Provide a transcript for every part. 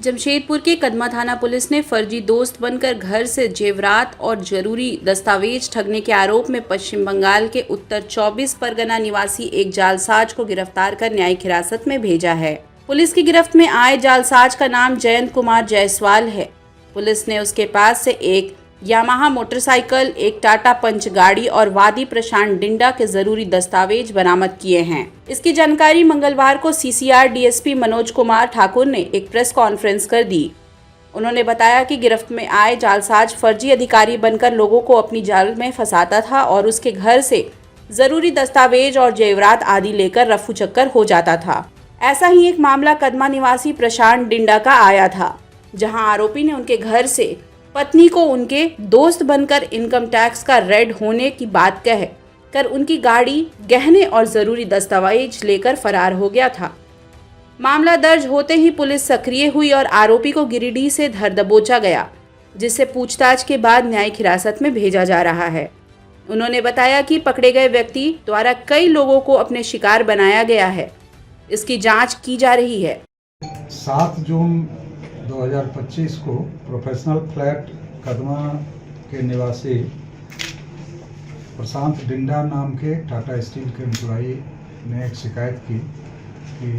जमशेदपुर के कदमा थाना पुलिस ने फर्जी दोस्त बनकर घर से जेवरात और जरूरी दस्तावेज ठगने के आरोप में पश्चिम बंगाल के उत्तर 24 परगना निवासी एक जालसाज को गिरफ्तार कर न्यायिक हिरासत में भेजा है। पुलिस की गिरफ्त में आए जालसाज का नाम जयंत कुमार जायसवाल है। पुलिस ने उसके पास से एक यामाहा मोटरसाइकिल, एक टाटा पंच गाड़ी और वादी प्रशांत डिंडा के जरूरी दस्तावेज बरामद किए हैं। इसकी जानकारी मंगलवार को सीसीआर डीएसपी मनोज कुमार ठाकुर ने एक प्रेस कॉन्फ्रेंस कर दी। उन्होंने बताया कि गिरफ्त में आए जालसाज फर्जी अधिकारी बनकर लोगों को अपनी जाल में फंसाता था और उसके घर से जरूरी दस्तावेज और जेवरात आदि लेकर रफू चक्कर हो जाता था। ऐसा ही एक मामला कदमा निवासी प्रशांत डिंडा का आया था, जहां आरोपी ने उनके घर से पत्नी को उनके दोस्त बनकर इनकम टैक्स का रेड होने की बात कह कर उनकी गाड़ी, गहने और जरूरी दस्तावेज लेकर फरार हो गया था। मामला दर्ज होते ही पुलिस सक्रिय हुई और आरोपी को गिरिडीह से धर दबोचा गया, जिससे पूछताछ के बाद न्यायिक हिरासत में भेजा जा रहा है। उन्होंने बताया कि पकड़े गए व्यक्ति द्वारा कई लोगों को अपने शिकार बनाया गया है। इसकी जांच की जा रही है। 7 जून 2025 को प्रोफेशनल फ्लैट कदमा के निवासी प्रशांत डिंडा नाम के टाटा स्टील के एम्प्लॉई ने एक शिकायत की कि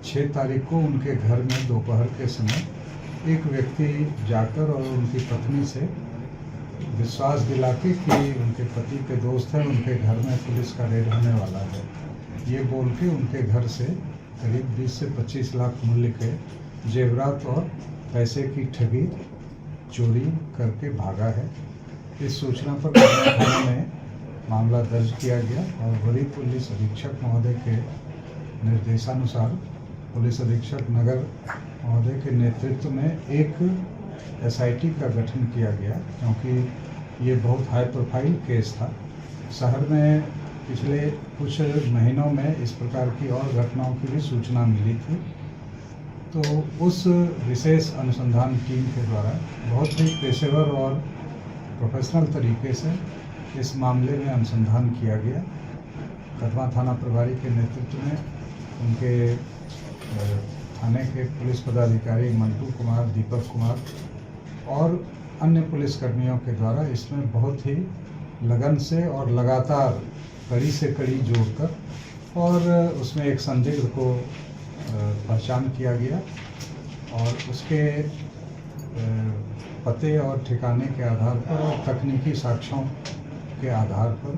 6 तारीख को उनके घर में दोपहर के समय एक व्यक्ति जाकर और उनकी पत्नी से विश्वास दिलाके कि उनके पति के दोस्त हैं, उनके घर में पुलिस का रेड होने वाला है, ये बोल के उनके घर से करीब 20 से 25 लाख मूल्य के जेवरात और पैसे की ठगी चोरी करके भागा है। इस सूचना पर थाना में मामला दर्ज किया गया और वरीय पुलिस अधीक्षक महोदय के निर्देशानुसार पुलिस अधीक्षक नगर महोदय के नेतृत्व में एक एसआईटी का गठन किया गया, क्योंकि ये बहुत हाई प्रोफाइल केस था। शहर में पिछले कुछ महीनों में इस प्रकार की और घटनाओं की भी सूचना मिली थी। तो उस विशेष अनुसंधान टीम के द्वारा बहुत ही पेशेवर और प्रोफेशनल तरीके से इस मामले में अनुसंधान किया गया। कदमा थाना प्रभारी के नेतृत्व में उनके थाने के पुलिस पदाधिकारी मंटू कुमार, दीपक कुमार और अन्य पुलिसकर्मियों के द्वारा इसमें बहुत ही लगन से और लगातार कड़ी से कड़ी जोड़कर और उसमें एक संदिग्ध को पहचान किया गया और उसके पते और ठिकाने के आधार पर और तकनीकी साक्ष्यों के आधार पर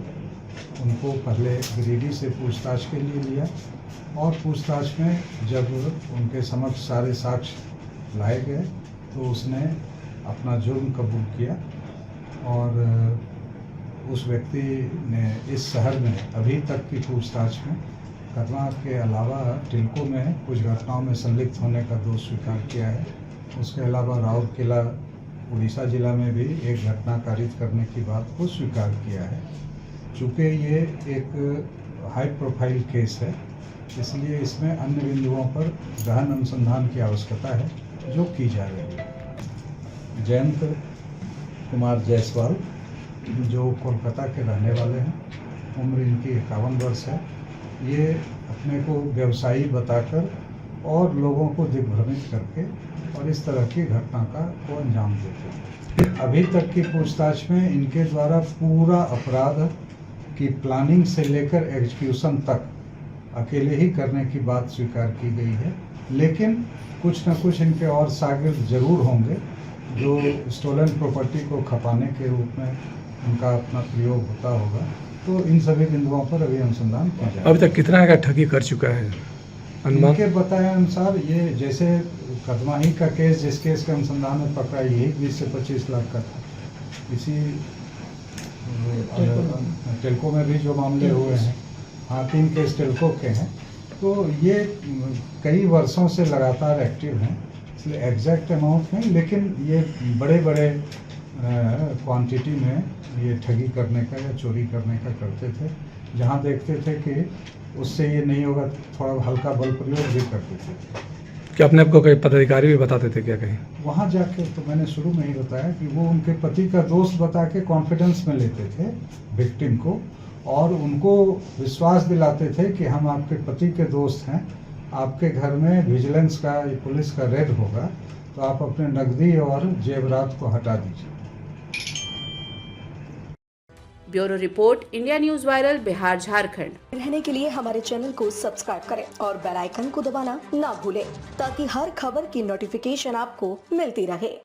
उनको पहले गिरिडीह से पूछताछ के लिए लिया और पूछताछ में जब उनके समक्ष सारे साक्ष्य लाए गए तो उसने अपना जुर्म कबूल किया और उस व्यक्ति ने इस शहर में अभी तक की पूछताछ में कदमा के अलावा टिल्को में कुछ घटनाओं में संलिप्त होने का दोष स्वीकार किया है। उसके अलावा राउरकेला उड़ीसा जिला में भी एक घटना कारित करने की बात को स्वीकार किया है। चूँकि ये एक हाई प्रोफाइल केस है, इसलिए इसमें अन्य बिंदुओं पर गहन अनुसंधान की आवश्यकता है, जो की जा रही है। जयंत कुमार जायसवाल जो कोलकाता के रहने वाले हैं, उम्र इनकी 51 वर्ष है। ये अपने को व्यवसायी बताकर और लोगों को दिग्भ्रमित करके और इस तरह की घटना को अंजाम देते हैं। अभी तक की पूछताछ में इनके द्वारा पूरा अपराध की प्लानिंग से लेकर एग्जीक्यूशन तक अकेले ही करने की बात स्वीकार की गई है, लेकिन कुछ न कुछ इनके और शागिर्द जरूर होंगे जो स्टोलन प्रॉपर्टी को खपाने के रूप में उनका अपना प्रयोग होता होगा। तो इन सभी बिंदुओं पर अभी अनुसंधान किया जाएगा। अभी तक कितना का ठगी कर चुका है अनुमान? इनके बताए अनुसार ये जैसे कदमा ही का केस, जिस केस के अनुसंधान में पकड़ा, यही 20 से 25 लाख का था। इसी टेल्को में भी जो मामले हुए हैं, हाँ 3 केस टेल्को के हैं। तो ये कई वर्षों से लगातार एक्टिव हैं, इसलिए एग्जैक्ट अमाउंट नहीं, लेकिन ये बड़े बड़े क्वांटिटी में ये ठगी करने का या चोरी करने का करते थे। जहाँ देखते थे कि उससे ये नहीं होगा, थोड़ा हल्का बल प्रयोग भी करते थे। कि अपने आप को कई पदाधिकारी भी बताते थे क्या कहीं? वहाँ जाके तो मैंने शुरू में ही बताया कि वो उनके पति का दोस्त बता के कॉन्फिडेंस में लेते थे विक्टिम को, और उनको विश्वास दिलाते थे कि हम आपके पति के दोस्त हैं, आपके घर में विजिलेंस का पुलिस का रेड होगा तो आप अपने नकदी और जेवरात को हटा दीजिए। Bureau report, India news viral, Bihar Jharkhand. रहने के लिए हमारे चैनल को सब्सक्राइब करें और बेल आइकन को दबाना ना भूलें ताकि हर खबर की नोटिफिकेशन आपको मिलती रहे।